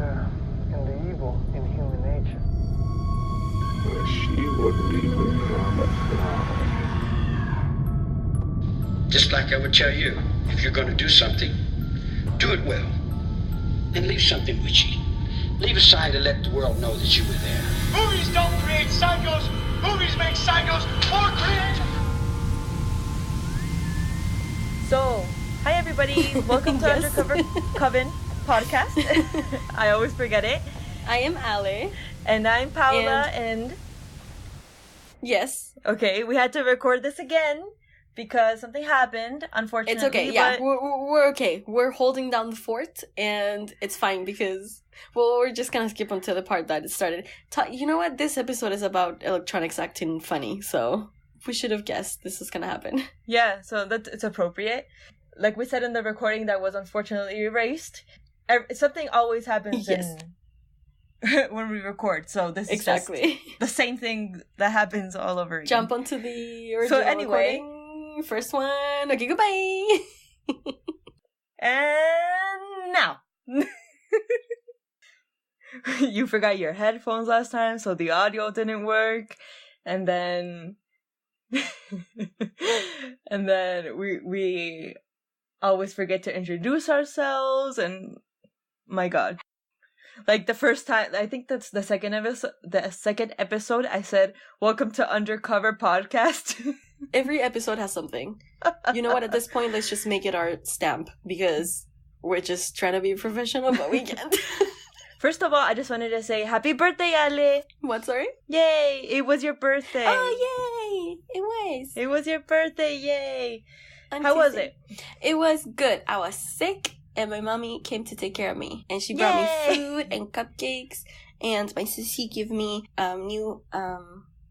and the evil in human nature. But she wouldn't even promise now. Just like I would tell you, if you're going to do something, do it well. And leave something witchy. Leave a sign to let the world know that you were there. Movies don't create psychos. Movies make psychos more creative. So, hi everybody. Welcome to Yes. Undercover Coven podcast. I always forget it. I am Ale. And I'm Paula and... Yes. Okay, we had to record this again because something happened, unfortunately. It's okay, yeah. but- We're okay. We're holding down the fort, and it's fine because, well, we're just gonna skip onto the part that it started. You know what? This episode is about electronics acting funny, so we should have guessed this is gonna happen. Yeah, so it's appropriate. Like we said in the recording that was unfortunately erased, something always happens Yes. when we record, so this is Exactly. just the same thing that happens all over again. Jump onto the original recording. First one. Okay, goodbye. And now. You forgot your headphones last time, so the audio didn't work. And then... and then we always forget to introduce ourselves, and my god. Like the first time, I think that's the second episode, I said, "Welcome to Undercover Podcast." Every episode has something. You know what? At this point, let's just make it our stamp because we're just trying to be professional, but we can't. First of all, I just wanted to say happy birthday, Ale! What, sorry? Yay! It was your birthday! Oh, yay! It was. It was your birthday, yay! On How was Tuesday. it? It was good. I was sick, and my mommy came to take care of me. And she brought Yay! me food and cupcakes, and my sissy gave me new,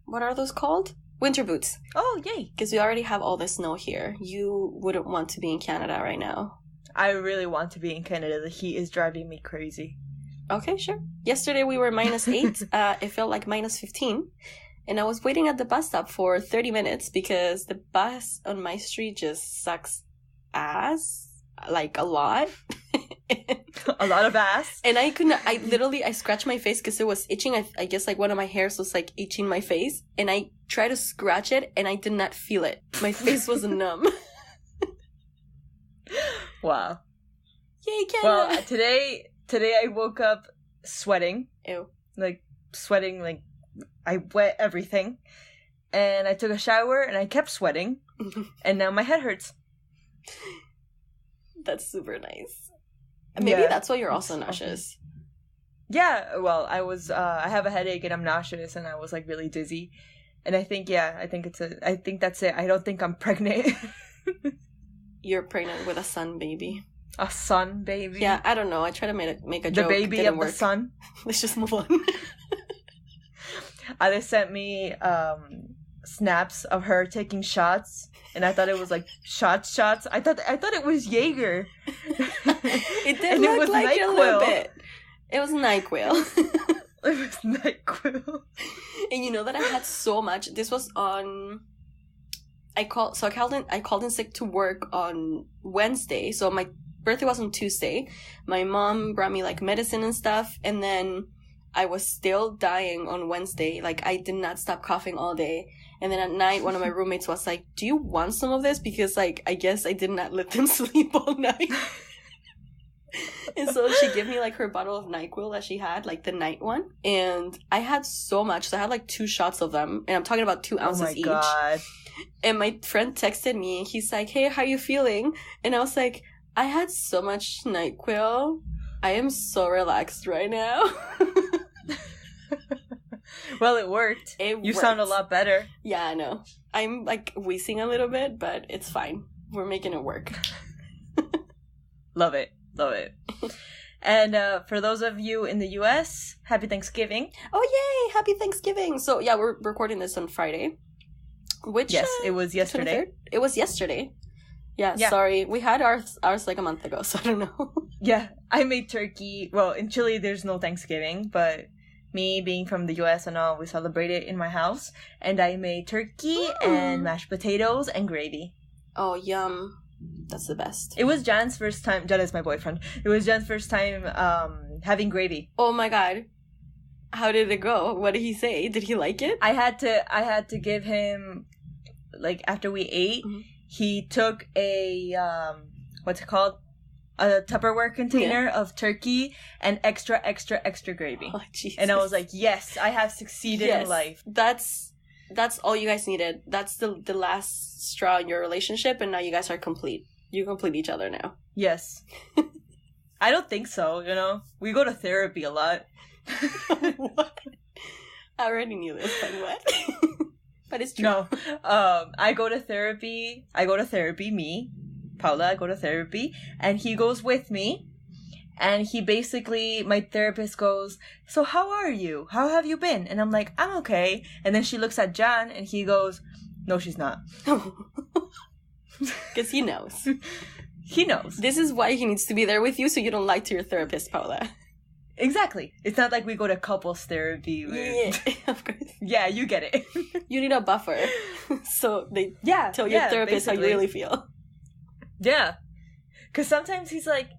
what are those called? Winter boots. Oh, yay! Because we already have all the snow here. You wouldn't want to be in Canada right now. I really want to be in Canada. The heat is driving me crazy. Okay, sure. Yesterday we were -8. It felt like -15. And I was waiting at the bus stop for 30 minutes because the bus on my street just sucks ass. Like, a lot. A lot of ass. And I scratched my face because it was itching. I guess, like, one of my hairs was, like, itching my face. And I tried to scratch it, and I did not feel it. My face was numb. Wow. Yay, Canada! Well, today I woke up sweating. Ew. Like, sweating, like, I wet everything. And I took a shower, and I kept sweating. And now my head hurts. That's super nice. Maybe Yeah, that's why you're also it's nauseous. Yeah, well, I have a headache, and I'm nauseous, and I was, like, really dizzy. And I think that's it. I don't think I'm pregnant. You're pregnant with a son baby. A son baby? Yeah, I don't know. I tried to make a joke. The baby Didn't of work. the sun? Let's just move on. They sent me snaps of her taking shots, and I thought it was like shots. I thought it was Jaeger. It did And look it was like it a little NyQuil. bit. It was NyQuil. It was NyQuil. And you know that I had so much. This was on. I called in sick to work on Wednesday. So my birthday was on Tuesday. My mom brought me like medicine and stuff, and then I was still dying on Wednesday. Like, I did not stop coughing all day. And then at night, one of my roommates was like, "Do you want some of this?" Because, like, I guess I did not let them sleep all night. And so she gave me, like, her bottle of NyQuil that she had, like, the night one. And I had so much. So I had, like, 2 shots of them. And I'm talking about 2 ounces each. Oh my god. And my friend texted me. And he's like, "Hey, how you feeling?" And I was like, "I had so much NyQuil. I am so relaxed right now." Well, it worked. You sound a lot better. Yeah, I know. I'm, like, wheezing a little bit, but it's fine. We're making it work. Love it. And for those of you in the US, happy Thanksgiving. Oh, yay! Happy Thanksgiving! So, yeah, we're recording this on Friday. Which, yes, it was yesterday. 23rd? It was yesterday. Yeah, sorry. We had ours like a month ago, so I don't know. Yeah, I made turkey. Well, in Chile, there's no Thanksgiving, but me being from the US and all, we celebrate it in my house. And I made turkey and mashed potatoes and gravy. Oh, yum. That's the best. It was Jan's first time. Jan is my boyfriend. It was Jan's first time having gravy. Oh my god. How did it go? What did he say? Did he like it? I had to give him, like, after we ate, he took a what's it called? A Tupperware container of turkey and extra gravy. Oh, Jesus. And I was like, yes, I have succeeded in life. That's all you guys needed. That's the last straw in your relationship, and now you guys are complete. You complete each other now. Yes. I don't think so, you know? We go to therapy a lot. What? I already knew this, but what? But it's true. No. I go to therapy, me, Paula, I go to therapy, and he goes with me. And he basically, my therapist goes, so how are you? How have you been? And I'm like, I'm okay. And then she looks at Jan, and he goes, no, she's not. Because he knows. He knows. This is why he needs to be there with you, so you don't lie to your therapist, Paula. Exactly. It's not like we go to couples therapy. Yeah, of course. Yeah, you get it. You need a buffer. So they tell your therapist basically. how you really feel. Yeah. Because sometimes he's like,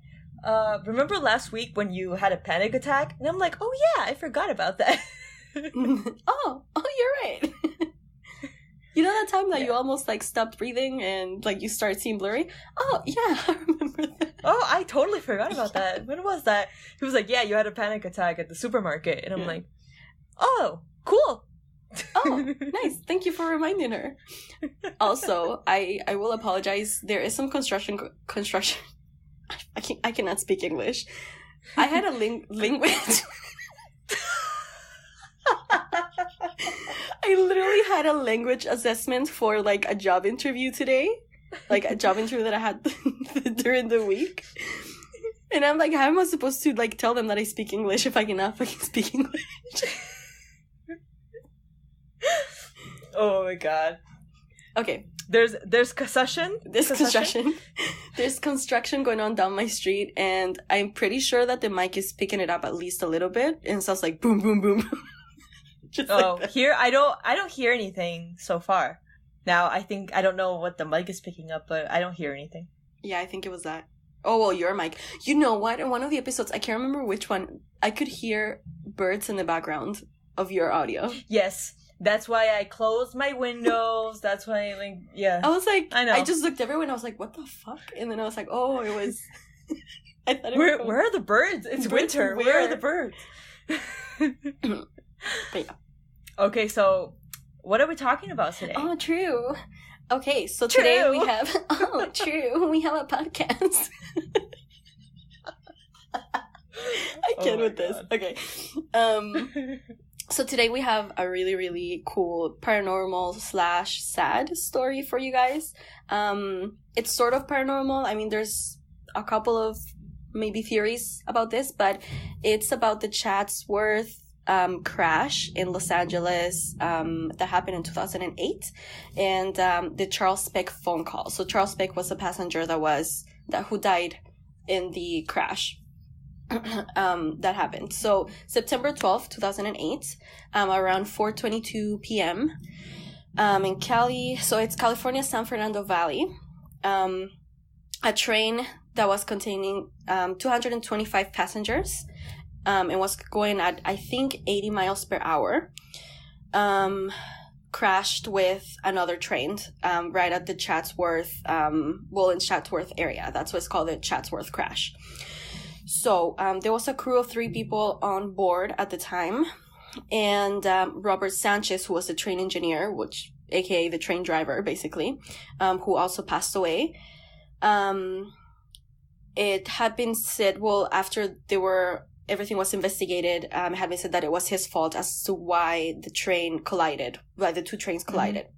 remember last week when you had a panic attack? And I'm like, oh yeah, I forgot about that. oh, you're right. You know that time that you almost like stopped breathing and like you start seeing blurry? Oh yeah, I remember that. Oh, I totally forgot about that. When was that? He was like, yeah, you had a panic attack at the supermarket. And I'm like, oh, cool. Oh, nice. Thank you for reminding her. Also, I will apologize. There is some construction. I cannot speak English. I had a language. I literally had a language assessment for like a job interview today. Like a job interview that I had during the week. And I'm like, how am I supposed to like tell them that I speak English if I cannot fucking speak English? Oh my god. Okay. There's construction. There's construction going on down my street, and I'm pretty sure that the mic is picking it up at least a little bit, and it sounds like boom, boom, boom. Just like here I don't hear anything so far. Now I don't know what the mic is picking up, but I don't hear anything. Yeah, I think it was that. Oh well, your mic. You know what? In one of the episodes, I can't remember which one, I could hear birds in the background of your audio. Yes. That's why I closed my windows. That's why, like, yeah. I was like, I know. I just looked everywhere and I was like, what the fuck? And then I was like, oh, it was. I thought it where was. Where are the birds? It's winter. Where are the birds? But yeah. Okay, so what are we talking about today? Oh, true. Okay, so True. today we have. Oh, true. We have a podcast. I can't with this. Okay. So today we have a really, really cool paranormal / sad story for you guys. It's sort of paranormal. I mean, there's a couple of maybe theories about this, but it's about the Chatsworth crash in Los Angeles that happened in 2008, and the Charles Peck phone call. So Charles Peck was a passenger who died in the crash. That happened. So September 12th, 2008, around 4:22 p.m. In Cali, so it's California San Fernando Valley. A train that was containing 225 passengers and was going at, I think, 80 miles per hour, crashed with another train right at the Chatsworth, in Chatsworth area. That's what's called the Chatsworth crash. So there was a crew of 3 people on board at the time, and Robert Sanchez, who was the train engineer, aka the train driver, basically, who also passed away. It had been said, after everything was investigated, it had been said that it was his fault as to why the 2 trains collided. Mm-hmm.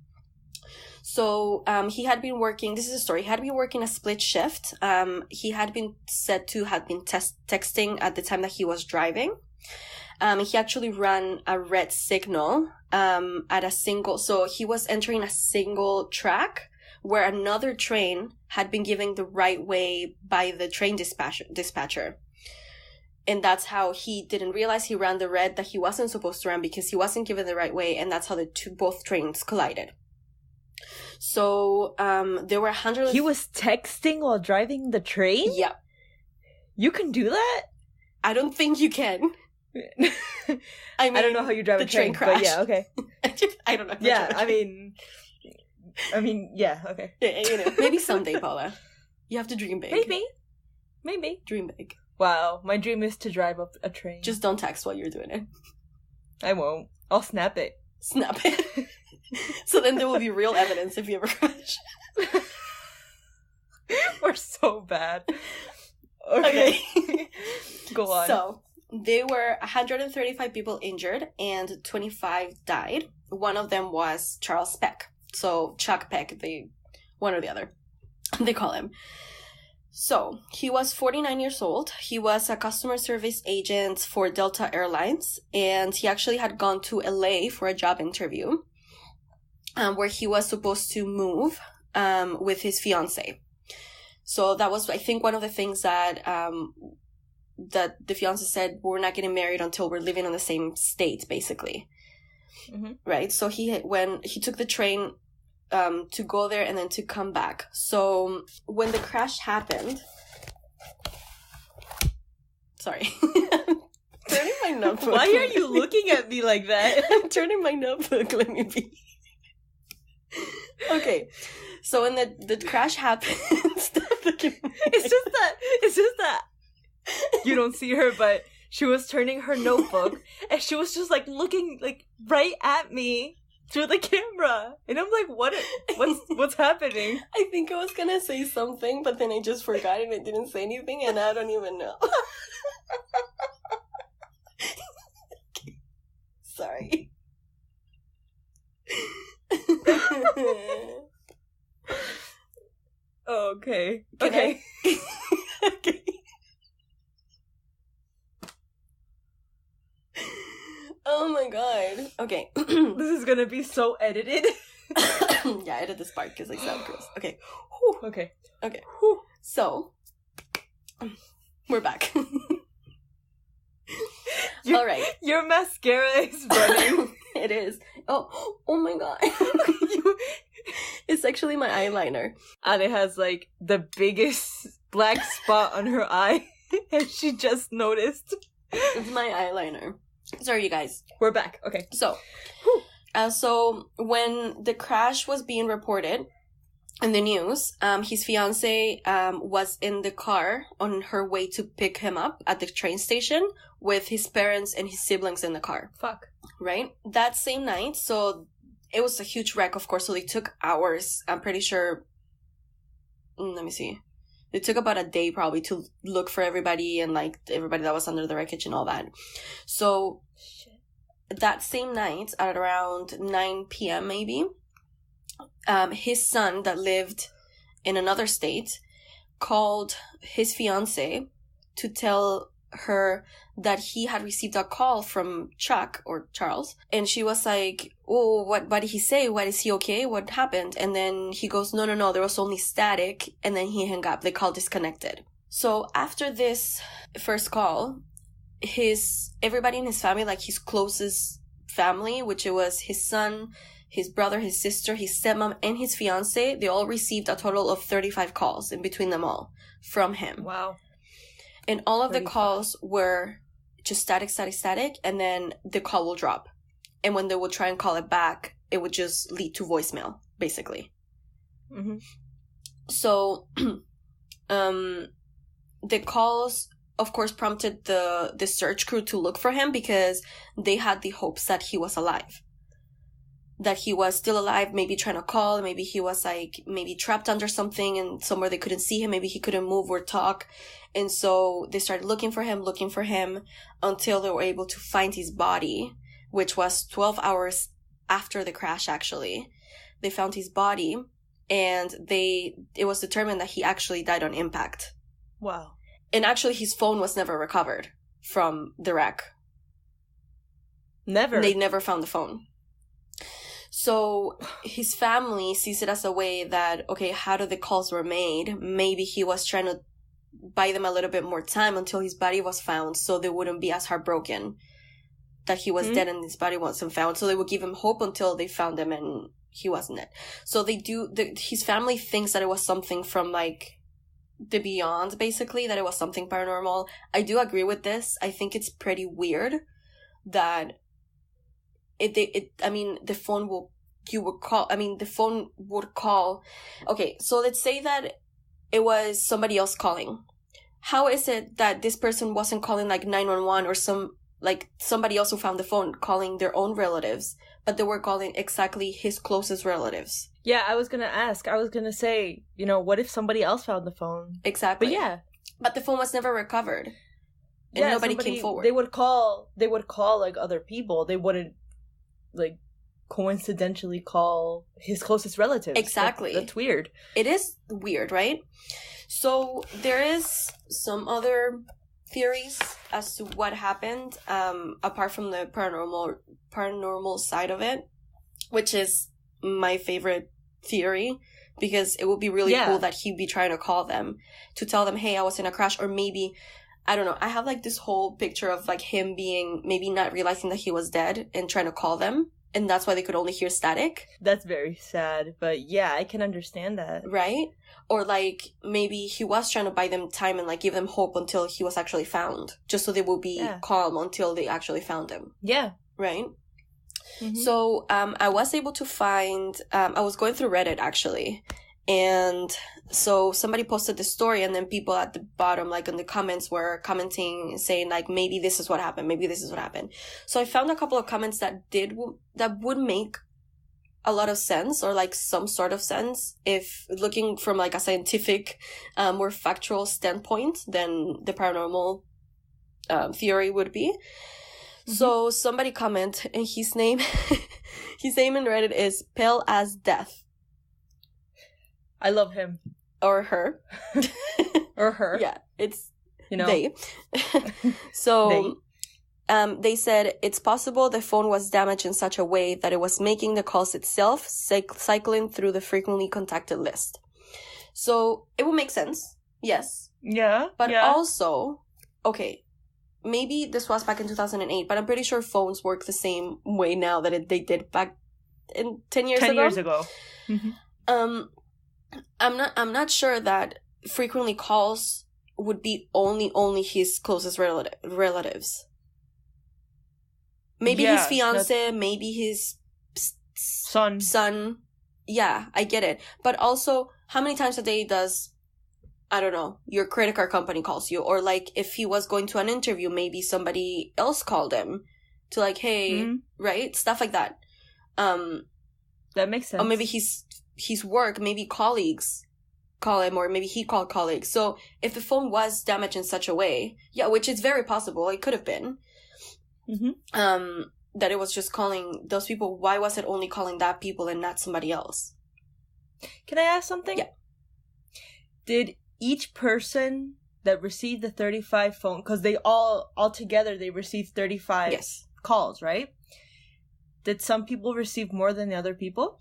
So he had been working, this is a story, he had been working a split shift. He had been said to have been texting at the time that he was driving. He actually ran a red signal so he was entering a single track where another train had been given the right way by the train dispatcher. And that's how he didn't realize he ran the red that he wasn't supposed to run because he wasn't given the right way, and that's how both trains collided. So there were 100. He was texting while driving the train? Yeah. You can do that? I don't think you can. I don't know how you drive a train, but yeah, okay. I don't know. Yeah, I mean, yeah, okay. Yeah, maybe someday, Paula. You have to dream big. Maybe. Dream big. Wow, my dream is to drive up a train. Just don't text while you're doing it. I won't. I'll snap it. Snap it. So then there will be real evidence if you ever crash. We're so bad. Okay. Go on. So, there were 135 people injured and 25 died. One of them was Charles Peck. So, Chuck Peck, one or the other, they call him. So, he was 49 years old. He was a customer service agent for Delta Airlines, and he actually had gone to LA for a job interview, where he was supposed to move with his fiance. So that was, I think, one of the things that that the fiance said, we're not getting married until we're living in the same state, basically. Mm-hmm. Right? So when he took the train to go there and then to come back. So when the crash happened, sorry, I'm turning my notebook. Why are you looking at me like that? I'm turning my notebook. Let me be. Okay, so when the crash happened, it's just that you don't see her, but she was turning her notebook and she was just like looking like right at me through the camera, and I'm like, what's happening? I think I was gonna say something, but then I just forgot and I didn't say anything, and I don't even know. Sorry. Okay. Okay. Okay. Oh my god. Okay. This is gonna be so edited. Yeah, edit this part because I sound gross. Okay. Okay. Okay. So, we're back. All right. Your mascara is running. It is. Oh my god. It's actually my eyeliner. Ale has like the biggest black spot on her eye, and she just noticed. It's my eyeliner. Sorry, you guys. We're back. Okay. So, so when the crash was being reported in the news, his fiance was in the car on her way to pick him up at the train station with his parents and his siblings in the car. Fuck. Right? That same night, so it was a huge wreck, of course, so they took hours. I'm pretty sure... let me see. They took about a day probably to look for everybody and like everybody that was under the wreckage and all that. So that same night at around 9 p.m. maybe, his son that lived in another state called his fiance to tell her that he had received a call from Chuck or Charles, and she was like, oh, what did he say? What, is he okay? What happened? And then he goes, no, there was only static, and then he hung up. The call disconnected. So after this first call, everybody in his family, like his closest family, which it was his son, his brother, his sister, his stepmom, and his fiance, they all received a total of 35 calls in between them all from him. Wow. And all of the calls were just static, and then the call will drop. And when they would try and call it back, it would just lead to voicemail, basically. Mm-hmm. So, the calls, of course, prompted the search crew to look for him because they had the hopes that he was alive. That he was still alive, maybe trying to call, maybe he was like, maybe trapped under something and somewhere they couldn't see him, maybe he couldn't move or talk. And so they started looking for him until they were able to find his body, which was 12 hours after the crash, actually. They found his body, and it was determined that he actually died on impact. Wow. And actually his phone was never recovered from the wreck. Never? They never found the phone. So his family sees it as a way that, okay, how do the calls were made? Maybe he was trying to buy them a little bit more time until his body was found so they wouldn't be as heartbroken that he was dead and his body wasn't found. So they would give him hope until they found him and he wasn't dead. So his family thinks that it was something from like the beyond, basically, that it was something paranormal. I do agree with this. I think it's pretty weird that the phone would call. Okay, so let's say that it was somebody else calling. How is it that this person wasn't calling like 911 or somebody else who found the phone calling their own relatives, but they were calling exactly his closest relatives? Yeah, I was gonna ask. I was gonna say, what if somebody else found the phone? Exactly. But yeah. But the phone was never recovered. And nobody came forward. They would call like other people. They wouldn't like coincidentally call his closest relatives. Exactly. That's weird. It is weird, right? So there is some other theories as to what happened, apart from the paranormal side of it, which is my favorite theory, because it would be really cool that he'd be trying to call them to tell them, hey, I was in a crash, or maybe, I don't know, I have like this whole picture of like him being maybe not realizing that he was dead and trying to call them, and that's why they could only hear static. That's very sad, but yeah, I can understand that. Right? Or like maybe he was trying to buy them time and like give them hope until he was actually found, just so they would be calm until they actually found him. Yeah. Right? Mm-hmm. So I was able to find, I was going through Reddit actually, and so somebody posted the story, and then people at the bottom, like in the comments, were commenting saying like, maybe this is what happened, maybe this is what happened. So I found a couple of comments that would make a lot of sense, or like some sort of sense, if looking from like a scientific, more factual standpoint than the paranormal theory would be. Mm-hmm. So somebody comment, and his name in Reddit is Pale as Death. I love him. Or her. Or her. Yeah, it's they. So they said it's possible the phone was damaged in such a way that it was making the calls itself, cycling through the frequently contacted list. So it would make sense, yes. Yeah. But also, okay, maybe this was back in 2008, but I'm pretty sure phones work the same way now that they did back in 10 years ago. 10 years ago. Mm-hmm. I'm not sure that frequently calls would be only his closest relatives. Maybe his fiance, maybe his son. Yeah, I get it. But also, how many times a day does, I don't know, your credit card company calls you? Or like, if he was going to an interview, maybe somebody else called him to like, hey, right? Stuff like that. That makes sense. Or maybe his work, maybe colleagues call him, or maybe he called colleagues. So if the phone was damaged in such a way, which is very possible, it could have been, that it was just calling those people, why was it only calling that people and not somebody else? Can I ask something? Yeah. Did each person that received the 35 phone, because they all together they received 35 calls, right? Did some people receive more than the other people?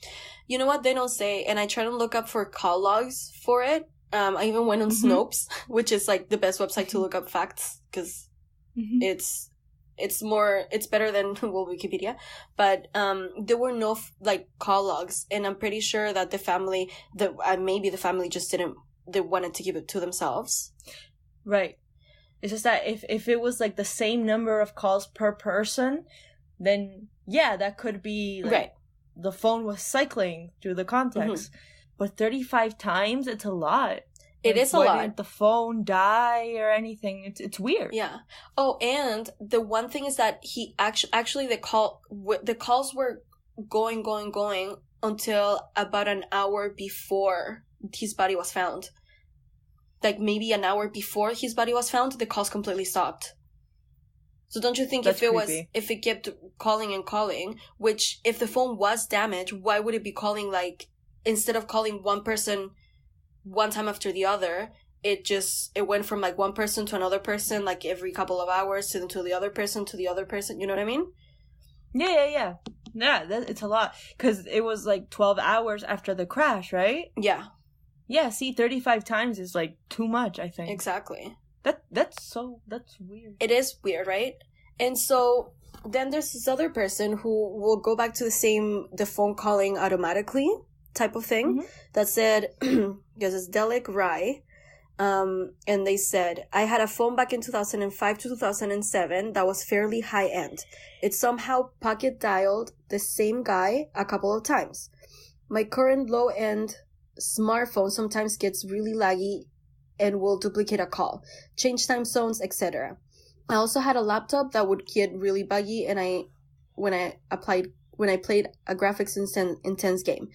You know what? They don't say, and I try to look up for call logs for it. I even went on Snopes, which is like the best website to look up facts, because it's better than Wikipedia. But there were no call logs, and I'm pretty sure that the family, maybe the family just they wanted to keep it to themselves. Right. It's just that if it was like the same number of calls per person, then yeah, that could be right. The phone was cycling through the contacts. But 35 times, it's a lot. It is a lot. Didn't the phone die or anything? It's weird. Yeah. Oh, and the one thing is that he actually the calls were going until about an hour before his body was found. Like maybe an hour before his body was found, the calls completely stopped. So don't you think if it kept calling and calling, which if the phone was damaged, why would it be calling instead of calling one person one time after the other, it went from one person to another person every couple of hours to the other person to the other person, you know what I mean? Yeah, it's a lot, because it was 12 hours after the crash, right? Yeah, see, 35 times is too much, I think. Exactly. That's weird. It is weird, right? And so then there's this other person who will go back to the phone calling automatically type of thing that said, because it's Delic Rai, and they said, I had a phone back in 2005 to 2007 that was fairly high end. It somehow pocket dialed the same guy a couple of times. My current low end smartphone sometimes gets really laggy and will duplicate a call, change time zones, etc. I also had a laptop that would get really buggy, and when I played a graphics intense game.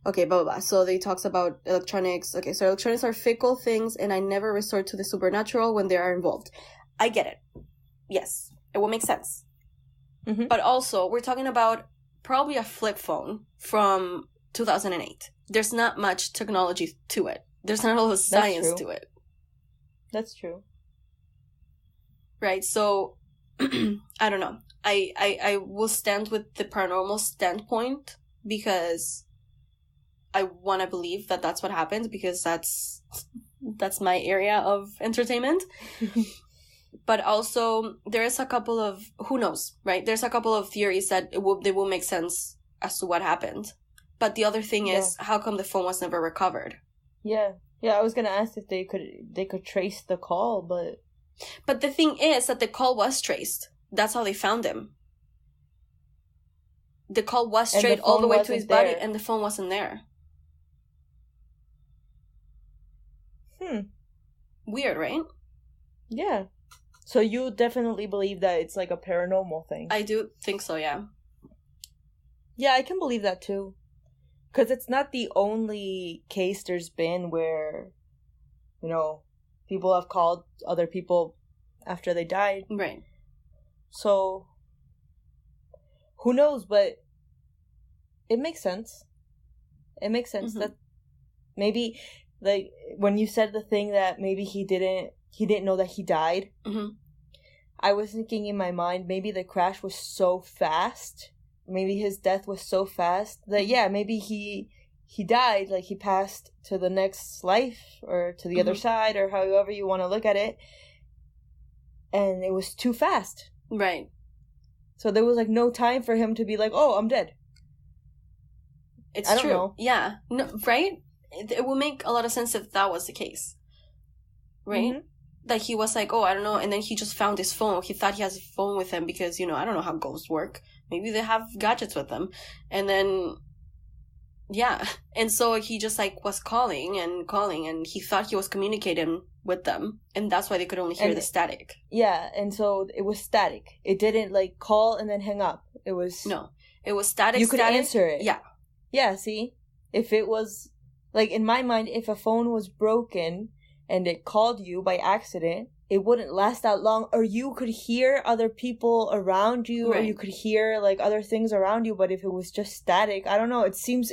Okay, blah, blah, blah. So they talks about electronics. Okay, so electronics are fickle things, and I never resort to the supernatural when they are involved. I get it. Yes, it will make sense. But also, we're talking about probably a flip phone from 2008. There's not much technology to it. There's not a lot of science to it. That's true. Right, so, I don't know. I will stand with the paranormal standpoint because I want to believe that that's what happened, because that's my area of entertainment. But also, there is a couple of, who knows, right? There's a couple of theories that they will make sense as to what happened. But the other thing is, how come the phone was never recovered? Yeah, I was gonna ask if they could trace the call, But the thing is that the call was traced. That's how they found him. The call was straight all the way to his body, and the phone wasn't there. Weird, right? Yeah. So you definitely believe that it's like a paranormal thing? I do think so, yeah. Yeah, I can believe that too. Because it's not the only case there's been where, people have called other people after they died. Right. So, who knows, but it makes sense. It makes sense that maybe, like, when you said the thing that maybe he didn't know that he died, I was thinking in my mind, maybe the crash was so fast, maybe his death was so fast that, maybe he died, like he passed to the next life or to the other side, or however you want to look at it, and it was too fast. Right. So there was like no time for him to be like, oh, I'm dead. It's I don't true. know. Yeah. No, right? It will make a lot of sense if that was the case. Right? That he was like, oh, I don't know, and then he just found his phone. He thought he has a phone with him because, I don't know how ghosts work. Maybe they have gadgets with them. And then, and so he just like was calling, and he thought he was communicating with them, and that's why they could only hear the static. Yeah, and so it was static. It didn't like call and then hang up. It was... No, it was static. You could answer it. Yeah. Yeah, see? If it was, like, in my mind, if a phone was broken and it called you by accident, it wouldn't last that long, or you could hear other people around you, or you could hear, like, other things around you, but if it was just static, I don't know, it seems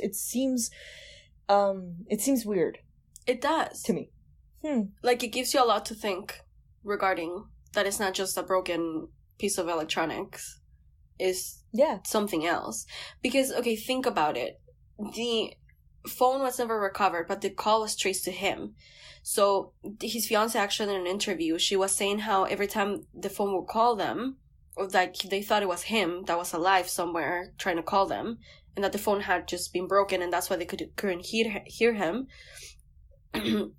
weird. It does. To me. Like, it gives you a lot to think regarding that it's not just a broken piece of electronics. It's something else. Because, okay, think about it. The phone was never recovered, but the call was traced to him. So his fiance actually in an interview, she was saying how every time the phone would call them, or like they thought it was him that was alive somewhere trying to call them, and that the phone had just been broken, and that's why they couldn't hear him.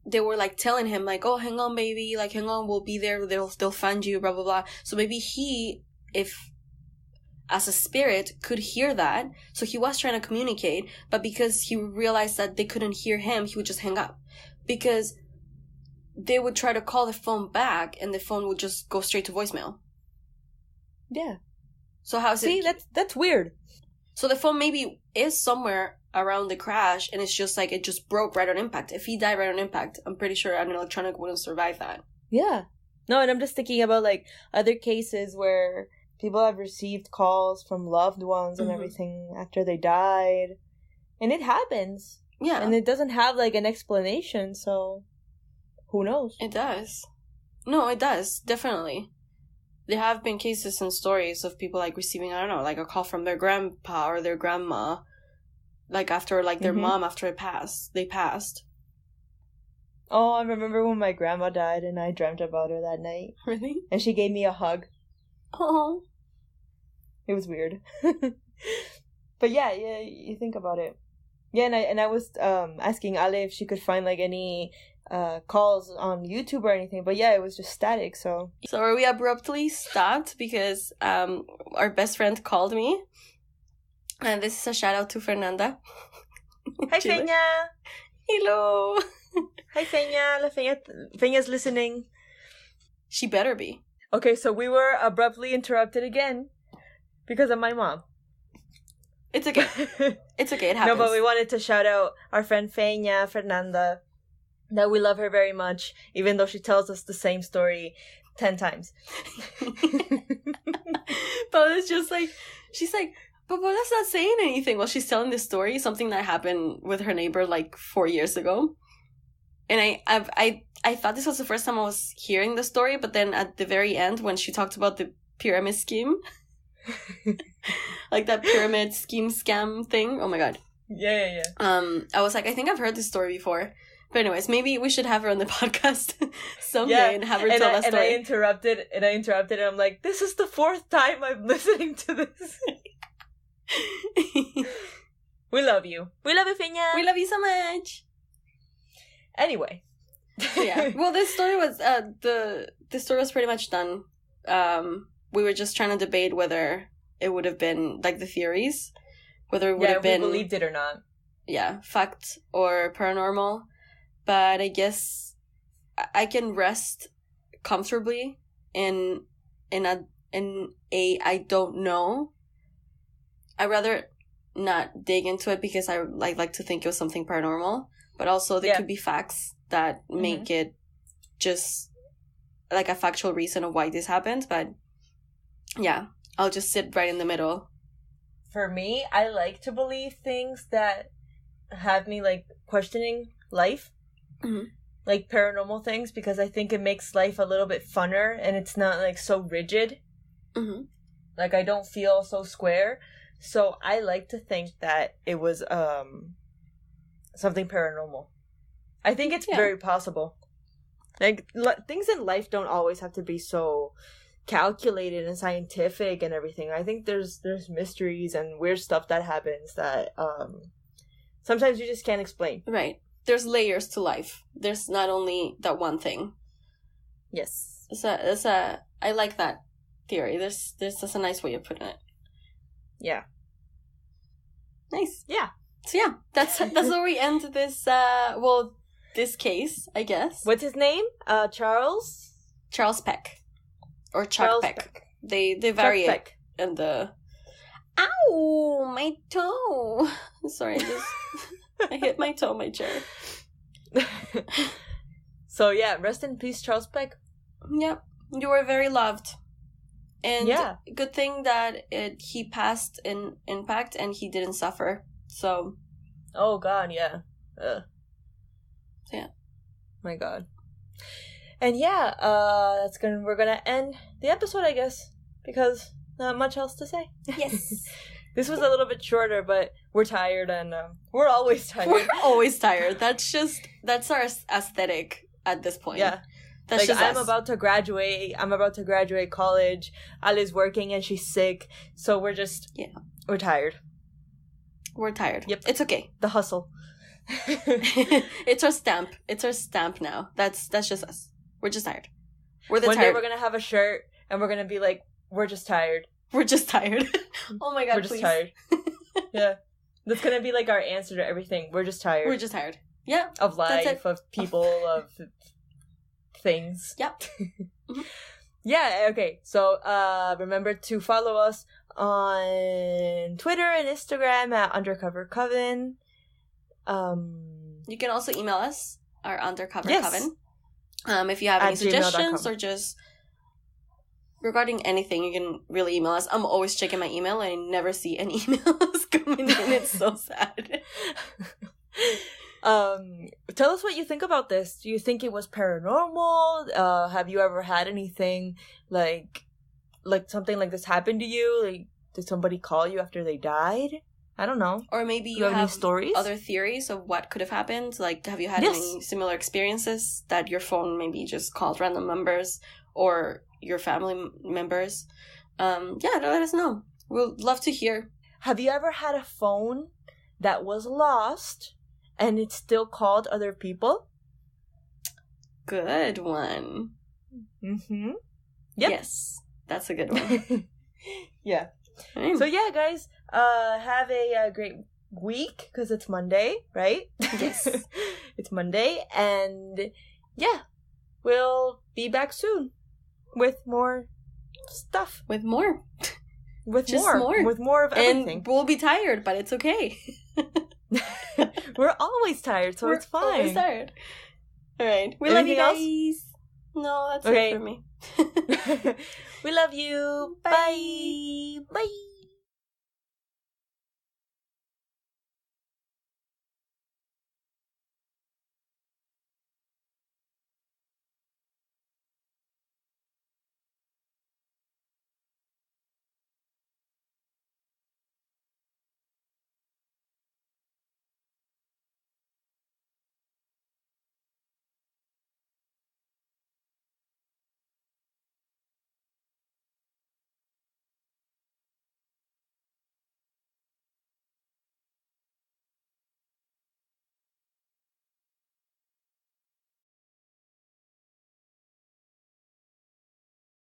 They were like telling him like, oh, hang on, baby, like hang on, we'll be there, they'll find you, blah blah blah. So maybe he, if as a spirit, could hear that, so he was trying to communicate, but because he realized that they couldn't hear him, he would just hang up, because they would try to call the phone back and the phone would just go straight to voicemail. Yeah. So how's it? See, that's weird. So the phone maybe is somewhere around the crash, and it's just like it just broke right on impact. If he died right on impact, I'm pretty sure an electronic wouldn't survive that. Yeah. No, and I'm just thinking about like other cases where people have received calls from loved ones and everything after they died. And it happens. Yeah. And it doesn't have like an explanation, so who knows? It does. No, it does. Definitely. There have been cases and stories of people like receiving, I don't know, like a call from their grandpa or their grandma, like after like their mom after they passed. Oh, I remember when my grandma died and I dreamt about her that night. Really? And she gave me a hug. Oh. It was weird. But yeah, you think about it. Yeah, and I was asking Ale if she could find like any calls on YouTube or anything, but yeah, it was just static. So we abruptly stopped because our best friend called me, and this is a shout out to Fernanda. Hi, Chile. Feña. Hello. Hi, Feña. Feña's listening. She better be. Okay, so we were abruptly interrupted again because of my mom. It's okay. It's okay. It happens. No, but we wanted to shout out our friend Feña, Fernanda, that we love her very much, even though she tells us the same story 10 times. But it's just like, she's like, but that's not saying anything while she's telling this story, something that happened with her neighbor like 4 years ago. And I thought this was the first time I was hearing the story, but then at the very end, when she talked about the pyramid scheme, like that pyramid scheme scam thing, oh my god. Yeah. I was like, I think I've heard this story before. But anyways, maybe we should have her on the podcast someday and have her tell that story. And I interrupted, and I'm like, this is the 4th time I'm listening to this. We love you. We love you, Feña. We love you so much. Anyway. Yeah. Well, this story was the story was pretty much done. We were just trying to debate whether it would have been like the theories, whether it would have been, we believed it or not. Yeah, fact or paranormal. But I guess I can rest comfortably in a I don't know. I'd rather not dig into it because I like to think it was something paranormal. But also there could be facts that make it just like a factual reason of why this happened. But yeah, I'll just sit right in the middle. For me, I like to believe things that have me like questioning life. Mm-hmm. Like paranormal things, because I think it makes life a little bit funner and it's not like so rigid. Mm-hmm. Like I don't feel so square. So I like to think that it was something paranormal. I think it's very possible. Like things in life don't always have to be so calculated and scientific and everything. I think there's mysteries and weird stuff that happens that sometimes you just can't explain. Right. There's layers to life. There's not only that one thing. Yes. I like that theory. There's a nice way of putting it. Yeah. Nice. Yeah. So yeah, that's where we end this this case, I guess. What's his name? Charles Peck. Or Chuck Peck. They vary it in the ow, my toe. Sorry, I hit my toe on my chair. So yeah, rest in peace, Charles Peck. Yep. You were very loved. And good thing that he passed in impact and he didn't suffer. So oh god, yeah. Yeah. My god. And yeah, we're gonna end the episode, I guess, because not much else to say. Yes. This was a little bit shorter, but we're tired, and we're always tired. We're always tired. That's our aesthetic at this point. Yeah. That's like, just I'm us. about to graduate college. Ali's working and she's sick, so we're tired. We're tired. Yep. It's okay. The hustle. It's our stamp. It's our stamp now. That's just us. We're just tired. We're the One tired. day we're gonna have a shirt and we're gonna be like, we're just tired. We're just tired. Oh my god, we're just tired. Yeah. That's gonna be like our answer to everything. We're just tired. We're just tired. Yeah. Of life, of people, of things. Yep. Mm-hmm. Yeah, okay. So remember to follow us on Twitter and Instagram at Undercover Coven. You can also email us, our Undercover Yes. Coven. If you have any suggestions or just regarding anything, you can really email us. I'm always checking my email and I never see any emails coming in. It's so sad. Tell us what you think about this. Do you think it was paranormal? Have you ever had anything like something like this happen to you? Like, did somebody call you after they died? I don't know. Or maybe you have any have stories? other theories of what could have happened. Like, have you had any similar experiences that your phone maybe just called random numbers or your family members? Yeah, let us know. We'll love to hear. Have you ever had a phone that was lost and it still called other people? Good one. Mm-hmm. Yep. Yes, that's a good one. Yeah. Right. So yeah, guys, have a great week because it's Monday, right? Yes. It's Monday, and yeah, we'll be back soon with more stuff. With more. With Just more. more. With more of everything. And we'll be tired, but it's okay. We're always tired, so it's fine. We're always tired. All right. We love you Anything guys. No, that's Okay. it for me. We love you. Bye. Bye. Bye.